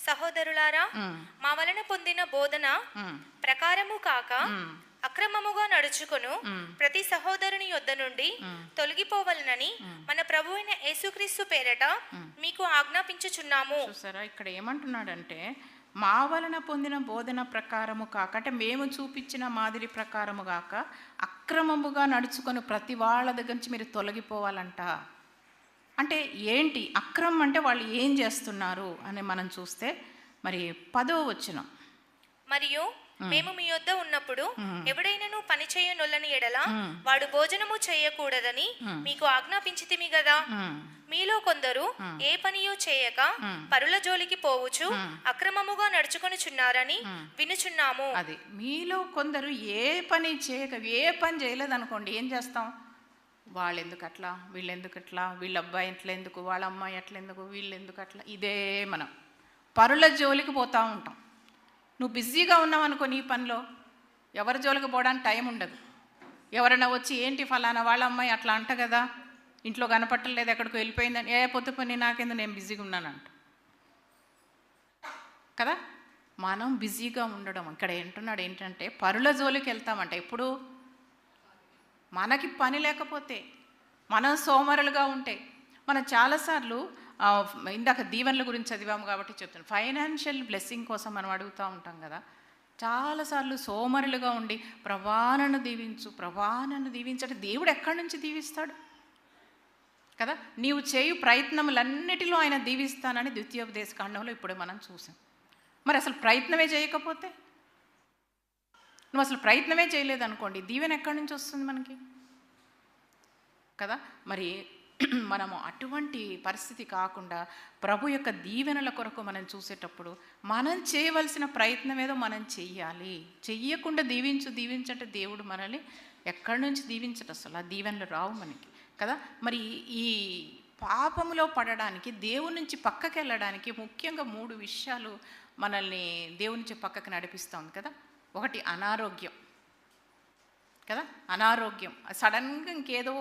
సహోదరులారా, మా వలన పొందిన బోధన ప్రకారము కాక అక్రమముగా నడుచుకొను ప్రతి సహోదరుని యొద్ద నుండి తొలగిపోవలనని మన ప్రభు అయిన యేసుక్రీస్తు పేరట మీకు ఆజ్ఞాపించుచున్నాము.
చూసారా, ఇక్కడ ఏమంటున్నాడంటే మా వలన పొందిన బోధన ప్రకారము కాక, అంటే మేము చూపించిన మాదిరి ప్రకారము కాక అక్రమముగా నడుచుకొని ప్రతి వాళ్ళ దగ్గర నుంచి మీరు తొలగిపోవాలంట. అంటే ఏంటి అక్రమం అంటే? వాళ్ళు ఏం చేస్తున్నారు అని మనం చూస్తే మరి 10వ వచనం,
మరియు మేము మీ యొద్ద ఉన్నప్పుడు ఎవడైనను పని చేయనొల్లని ఎడల వాడు భోజనము చేయకూడదని మీకు ఆజ్ఞాపించితిమి గదా. మీలో కొందరు ఏ పనియో చేయక పరుల జోలికి పోవచ్చు అక్రమముగా నడుచుకొనుచున్నారని వినుచున్నాము.
అది మీలో కొందరు ఏ పని చేయక, ఏ పని చేయలేదనుకోండి, ఏం చేస్తాం? వాళ్ళు ఎందుకు అట్లా, వీళ్ళు ఎందుకు అట్లా, వీళ్ళ అబ్బాయి ఎట్లా ఎందుకు, వాళ్ళ అమ్మాయి ఎట్లా ఎందుకు, వీళ్ళు ఎందుకు అట్లా, ఇదే మనం పరుల జోలికి పోతూ ఉంటాం. నువ్వు బిజీగా ఉన్నావు అనుకో, నీ పనిలో ఎవరి జోలికి పోవడానికి టైం ఉండదు. ఎవరైనా వచ్చి ఏంటి ఫలానా వాళ్ళ అమ్మాయి అట్లా అంట కదా, ఇంట్లో కనపట్టలేదు, ఎక్కడికి వెళ్ళిపోయిందని, ఏ పొద్దు పని నాకేందో నేను బిజీగా ఉన్నానంట కదా. మనం బిజీగా ఉండడం, ఇక్కడ ఏంటున్నాడు ఏంటంటే పరుల జోలికి వెళ్తామంట. ఎప్పుడు మనకి పని లేకపోతే, మనం సోమరులుగా ఉంటే. మనం చాలాసార్లు ఇందాక దీవెనల గురించి చదివాము కాబట్టి చెప్తాను, ఫైనాన్షియల్ బ్లెస్సింగ్ కోసం మనం అడుగుతూ ఉంటాం కదా. చాలాసార్లు సోమరులుగా ఉండి ప్రభానను దీవించు, ప్రభానను దీవించంటే దేవుడు ఎక్కడి నుంచి దీవిస్తాడు కదా. నీవు చేయు ప్రయత్నములన్నిటిలో ఆయన దీవిస్తానని ద్వితీయోపదేశకాండంలో ఇప్పుడే మనం చూసాం. మరి అసలు ప్రయత్నమే చేయకపోతే, నువ్వు అసలు ప్రయత్నమే చేయలేదనుకోండి, దీవెన ఎక్కడి నుంచి వస్తుంది మనకి కదా. మరి మనము అటువంటి పరిస్థితి కాకుండా ప్రభు యొక్క దీవెనల కొరకు మనం చూసేటప్పుడు మనం చేయవలసిన ప్రయత్నం ఏదో మనం చెయ్యాలి. చెయ్యకుండా దీవించంటే దేవుడు మనల్ని ఎక్కడి నుంచి దీవించడు, అసలు ఆ దీవెనలు రావు మనకి కదా. మరి ఈ పాపములో పడడానికి, దేవుని నుంచి పక్కకి వెళ్ళడానికి ముఖ్యంగా 3 విషయాలు మనల్ని దేవుని నుంచి పక్కకి నడిపిస్తుంది కదా. ఒకటి అనారోగ్యం కదా. అనారోగ్యం సడన్గా ఇంకేదో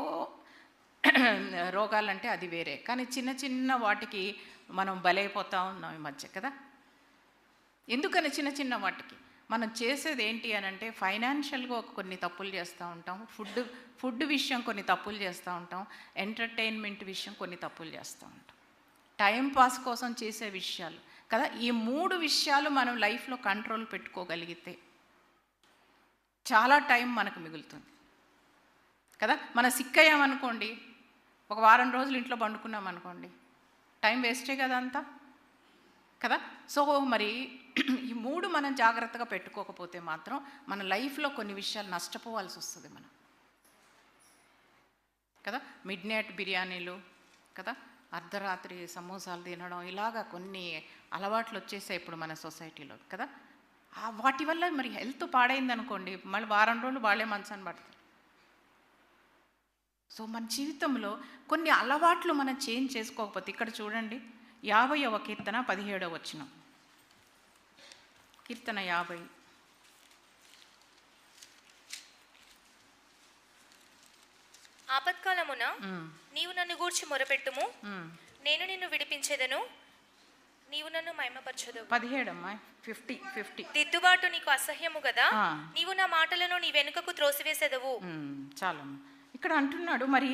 రోగాలంటే అది వేరే, కానీ చిన్న చిన్న వాటికి మనం బలైపోతూ ఉన్నాం ఈ మధ్య కదా. ఎందుకని చిన్న చిన్న వాటికి మనం చేసేది ఏంటి అని అంటే, ఫైనాన్షియల్గా కొన్ని తప్పులు చేస్తూ ఉంటాం, ఫుడ్ విషయం కొన్ని తప్పులు చేస్తూ ఉంటాం, ఎంటర్టైన్మెంట్ విషయం కొన్ని తప్పులు చేస్తూ ఉంటాం, టైంపాస్ కోసం చేసే విషయాలు కదా. ఈ 3 విషయాలు మనం లైఫ్లో కంట్రోల్ పెట్టుకోగలిగితే చాలా టైం మనకు మిగులుతుంది కదా. మనం సిక్ అయ్యామనుకోండి, ఒక వారం రోజులు ఇంట్లో పండుకున్నాం అనుకోండి, టైం వేస్టే కదా అంతా కదా. సో మరి ఈ 3 మనం జాగ్రత్తగా పెట్టుకోకపోతే మాత్రం మన లైఫ్లో కొన్ని విషయాలు నష్టపోవాల్సి వస్తుంది మనం కదా. మిడ్ నైట్ బిర్యానీలు కదా, అర్ధరాత్రి సమోసాలు తినడం, ఇలాగా కొన్ని అలవాట్లు వచ్చేసాయి ఇప్పుడు మన సొసైటీలో కదా. వాటి వల్ల మరి హెల్త్ పాడైందనుకోండి, మళ్ళీ వారం రోజులు వాళ్ళే మంచాన్ని పడతారు. సో మన జీవితంలో కొన్ని అలవాట్లు మనం చేంజ్ చేసుకోకపోతే, ఇక్కడ చూడండి 50వ కీర్తన 17వ వచనం, కీర్తన 50.
ఆపత్కాలమున నీవు నన్ను గూర్చి మొరపెట్టుము, నేను నిన్ను విడిపించెదను, నీవు నన్ను మహిమపరచెదవు.
17 అమ్మా, 50.
దిద్దుబాటు నీకు అసహ్యము కదా, నీవు నా మాటలను నీ వెనుకకు త్రోసివేసెదవు.
చాలమ్మా. ఇక్కడ అంటున్నాడు మరి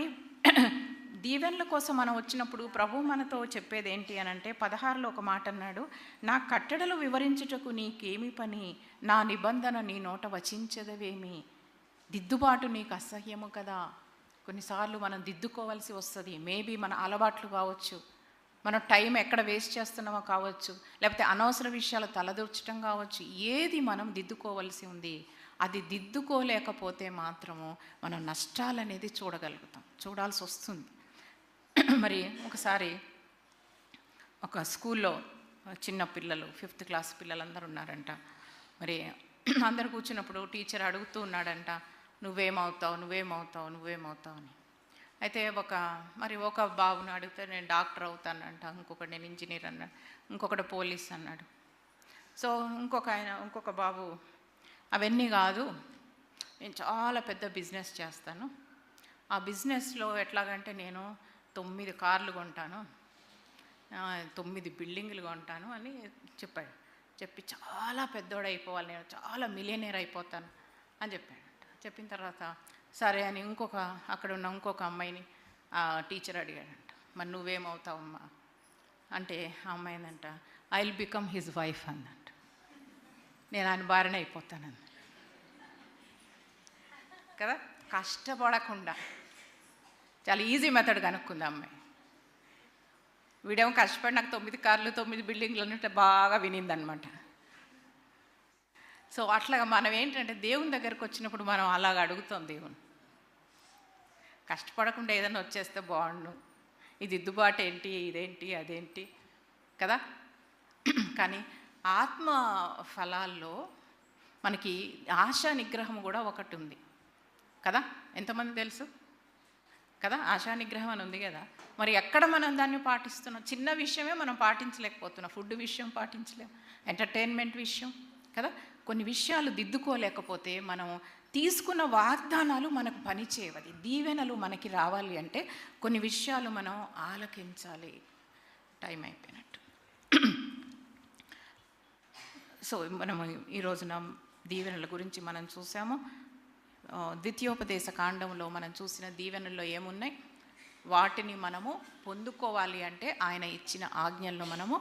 దీవెనల కోసం మనం వచ్చినప్పుడు ప్రభు మనతో చెప్పేది ఏంటి అని అంటే, 16లో ఒక మాట అన్నాడు, నా కట్టడలు వివరించుటకు నీకేమి పని, నా నిబంధన నీ నోట వచించదవేమి. దిద్దుబాటు నీకు అసహ్యము కదా. కొన్నిసార్లు మనం దిద్దుకోవాల్సి వస్తుంది. మేబీ మన అలవాట్లు కావచ్చు, మనం టైం ఎక్కడ వేస్ట్ చేస్తున్నామో కావచ్చు, లేకపోతే అనవసర విషయాలు తలదూర్చడం కావచ్చు, ఏది మనం దిద్దుకోవాల్సి ఉంది. అది దిద్దుకోలేకపోతే మాత్రము మనం నష్టాలు అనేది చూడాల్సి వస్తుంది. మరి ఒకసారి ఒక స్కూల్లో చిన్న పిల్లలు 5th క్లాస్ పిల్లలందరూ ఉన్నారంట. మరి అందరు కూర్చున్నప్పుడు టీచర్ అడుగుతూ ఉన్నాడంట, నువ్వేమవుతావు అని. అయితే ఒక బాబుని అడిగితే నేను డాక్టర్ అవుతానంట, ఇంకొకటి నేను ఇంజనీర్ అన్నాడు, ఇంకొకటి పోలీస్ అన్నాడు. సో ఇంకొక బాబు అవన్నీ కాదు, నేను చాలా పెద్ద బిజినెస్ చేస్తాను, ఆ బిజినెస్లో ఎట్లాగంటే నేను 9 కార్లు కొంటాను, 9 బిల్డింగులు కొంటాను అని చెప్పాడు. చెప్పి చాలా పెద్దోడు అయిపోవాలి, నేను చాలా మిలియనీర్ అయిపోతాను అని చెప్పాడంట. చెప్పిన తర్వాత సరే అని అక్కడ ఉన్న ఇంకొక అమ్మాయిని ఆ టీచర్ అడిగాడంట, మరి నువ్వేమవుతావమ్మా అంటే ఆ అమ్మాయిందంట, I will become his wife అందంట. నేను ఆయన భార్యనే అయిపోతానండి కదా. కష్టపడకుండా చాలా ఈజీ మెథడ్ కనుక్కుంది అమ్మాయి. వీడేమో కష్టపడి నాకు 9 కార్లు 9 బిల్డింగ్లు అన్నట్టు బాగా వినిందనమాట. సో అట్లాగా మనం ఏంటంటే దేవుని దగ్గరకు వచ్చినప్పుడు మనం అలాగ అడుగుతాం దేవుని. కష్టపడకుండా ఏదైనా వచ్చేస్తే బాగుండు, ఇది దిద్దుబాటు ఏంటి, ఇదేంటి అదేంటి కదా. కానీ ఆత్మ ఫలాల్లో మనకి ఆశా నిగ్రహం కూడా ఒకటి ఉంది కదా. ఎంతమంది తెలుసు కదా, ఆశా నిగ్రహం అని ఉంది కదా. మరి ఎక్కడ మనం దాన్ని పాటిస్తున్నాం? చిన్న విషయమే మనం పాటించలేకపోతున్నాం. ఫుడ్ విషయం పాటించలేం, ఎంటర్టైన్మెంట్ విషయం కదా. కొన్ని విషయాలు దిద్దుకోలేకపోతే మనం తీసుకున్న వాగ్దానాలు మనకు పనిచేయవది. దీవెనలు మనకి రావాలి అంటే కొన్ని విషయాలు మనం ఆలకించాలి. టైం అయిపోయినట్టు. సో మనం ఈ రోజున దీవెనల గురించి మనం చూసాము. ద్వితీయోపదేశ కాండంలో మనం చూసిన దీవెనల్లో ఏమున్నాయి, వాటిని మనము పొందుకోవాలి అంటే ఆయన ఇచ్చిన ఆజ్ఞలను మనము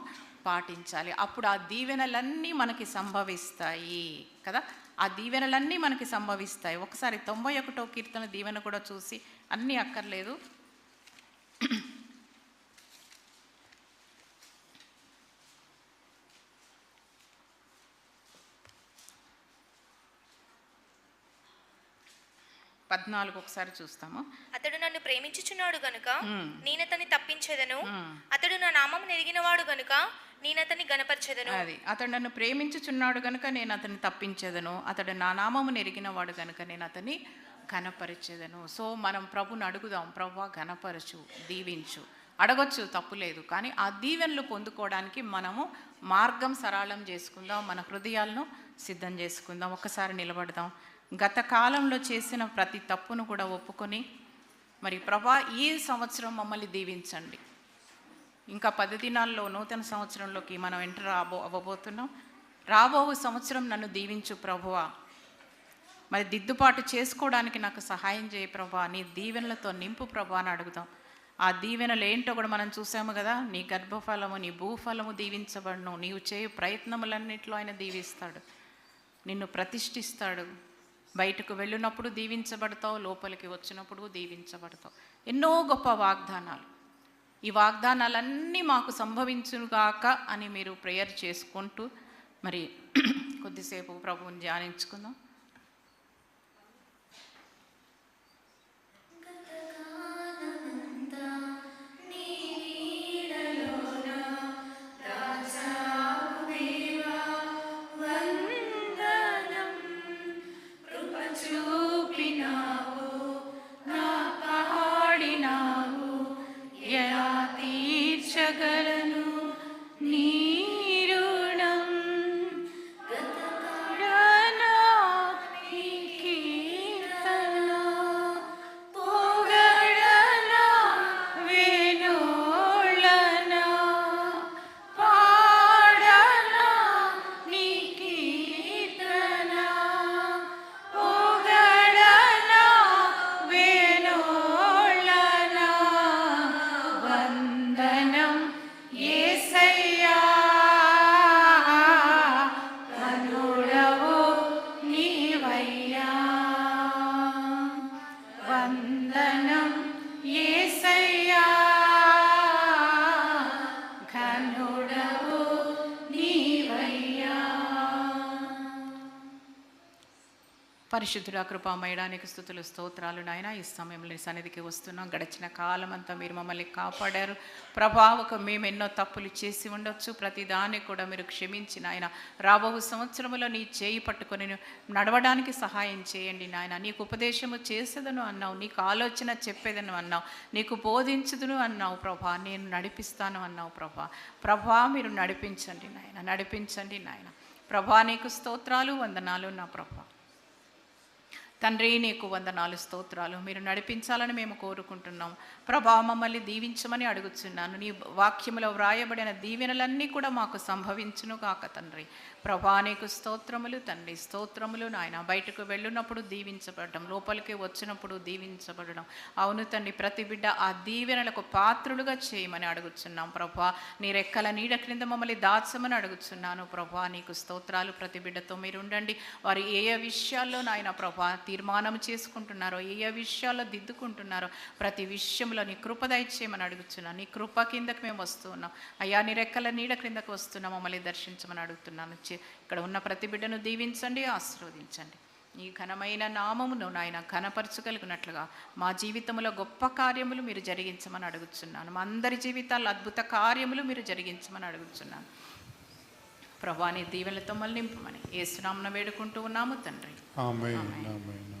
పాటించాలి. అప్పుడు ఆ దీవెనలన్నీ మనకి సంభవిస్తాయి కదా. ఆ దీవెనలన్నీ మనకి సంభవిస్తాయి. ఒకసారి 91వ కీర్తన దీవెన కూడా చూసి, అన్నీ అక్కర్లేదు, పద్నాలుగు ఒకసారి చూస్తాము.
అతడు నన్ను ప్రేమించుచున్నాడు గనుక నేనతన్ని తప్పించెదను, అతడు నా నామమును ఎరిగినవాడు గనుక నేనతన్ని గణపరచెదను.
అది, అతడు నన్ను ప్రేమించుచున్నాడు గనుక నేను అతన్ని తప్పించెదను, అతడు నా నామమును ఎరిగినవాడు గనుక నేను అతన్ని ఘనపరిచెదను. సో మనం ప్రభుని అడుగుదాం, ప్రభువా ఘనపరచు, దీవించు, అడగొచ్చు, తప్పులేదు. కానీ ఆ దీవెనలు పొందుకోవడానికి మనము మార్గం సరళం చేసుకుందాం, మన హృదయాలను సిద్ధం చేసుకుందాం. ఒక్కసారి నిలబడదాం. గత కాలంలో చేసిన ప్రతి తప్పును కూడా ఒప్పుకొని, మరి ప్రభా ఈ సంవత్సరం మమ్మల్ని దీవించండి. ఇంకా 10 దినాల్లో నూతన సంవత్సరంలోకి మనం ఎంటర్ అవ్వబోతున్నాం. రాబో సంవత్సరం నన్ను దీవించు ప్రభువా, మరి దిద్దుబాటు చేసుకోవడానికి నాకు సహాయం చేయ ప్రభా, నీ దీవెనలతో నింపు ప్రభా అని అడుగుదాం. ఆ దీవెనలు ఏంటో కూడా మనం చూసాము కదా. నీ గర్భఫలము నీ భూఫలము దీవించబడును, నీవు చేయు ప్రయత్నములన్నింటిలో ఆయన దీవిస్తాడు, నిన్ను ప్రతిష్ఠిస్తాడు. బయటకు వెళ్ళినప్పుడు దీవించబడతావు, లోపలికి వచ్చినప్పుడు దీవించబడతావు. ఎన్నో గొప్ప వాగ్దానాలు. ఈ వాగ్దానాలన్నీ మాకు సంభవించుగాక అని మీరు ప్రేయర్ చేసుకుంటూ మరి కొద్దిసేపు ప్రభువుని ధ్యానించుకుందాం. పరిశుద్ధుడా, కృపామయడానికి స్తుతులు స్తోత్రాలు నాయన. ఈ సమయంలో నీ సన్నిధికి వస్తున్నాం. గడిచిన కాలం అంతా మీరు మమ్మల్ని కాపాడారు ప్రభా. మేము ఎన్నో తప్పులు చేసి ఉండొచ్చు, ప్రతి దాన్ని కూడా మీరు క్షమించి నాయన రాబో సంవత్సరంలో నీ చేయి పట్టుకొని నడవడానికి సహాయం చేయండి నాయన. నీకు ఉపదేశము చేసేదను అన్నావు, నీకు ఆలోచన చెప్పేదను అన్నావు, నీకు బోధించుదును అన్నావు ప్రభా, నేను నడిపిస్తాను అన్నావు ప్రభా. ప్రభా మీరు నడిపించండి నాయన, నడిపించండి నాయన. ప్రభా నీకు స్తోత్రాలు వందనాలు నా ప్రభా. తండ్రి నీకు వందనాలు, స్తోత్రాలు. మీరు నడిపించాలని మేము కోరుకుంటున్నాం ప్రభా. మమ్మల్ని దీవించమని అడుగుతున్నాను. నీ వాక్యములో వ్రాయబడిన దీవెనలన్నీ కూడా మాకు సంభవించును కాక తండ్రి. ప్రభా నీకు స్తోత్రములు తండ్రి, స్తోత్రములు నాయన. బయటకు వెళ్ళినప్పుడు దీవించబడడం, లోపలికి వచ్చినప్పుడు దీవించబడడం. అవును తండ్రి, ప్రతి బిడ్డ ఆ దీవెనలకు పాత్రులుగా చేయమని అడుగుతున్నాం ప్రభా. నీ రెక్కల నీడ క్రింద మమ్మల్ని దాచమని అడుగుతున్నాను ప్రభా. నీకు స్తోత్రాలు. ప్రతి బిడ్డతో మీరు ఉండండి. వారు ఏ ఏ విషయాల్లో నాయన ప్రభా తీర్మానం చేసుకుంటున్నారో, ఏ ఏ విషయాల్లో దిద్దుకుంటున్నారో ప్రతి విషయంలో నీ కృప దయచేయమని అడుగుతున్నాను. నీ కృప కిందకు మేము వస్తూ ఉన్నాం అయ్యా. నీ రెక్కల నీడ క్రిందకు వస్తున్నాం, మమ్మల్ని దర్శించమని అడుగుతున్నాను. ఇక్కడ ఉన్న ప్రతి బిడ్డను దీవించండి, ఆశీర్వదించండి. ఈ ఘనమైన నామమును నాయన ఘనపరచగలిగినట్లుగా మా జీవితంలో గొప్ప కార్యములు మీరు జరిగించమని అడుగుతున్నాను. మా అందరి జీవితాల్లో అద్భుత కార్యములు మీరు జరిగించమని అడుగుతున్నాను ప్రభా. నీ దీవెనలతో మళ్ళీ నింపమని యేసు నామమున వేడుకుంటూ ఉన్నాము తండ్రి.
ఆమేన్. ఆమేన్.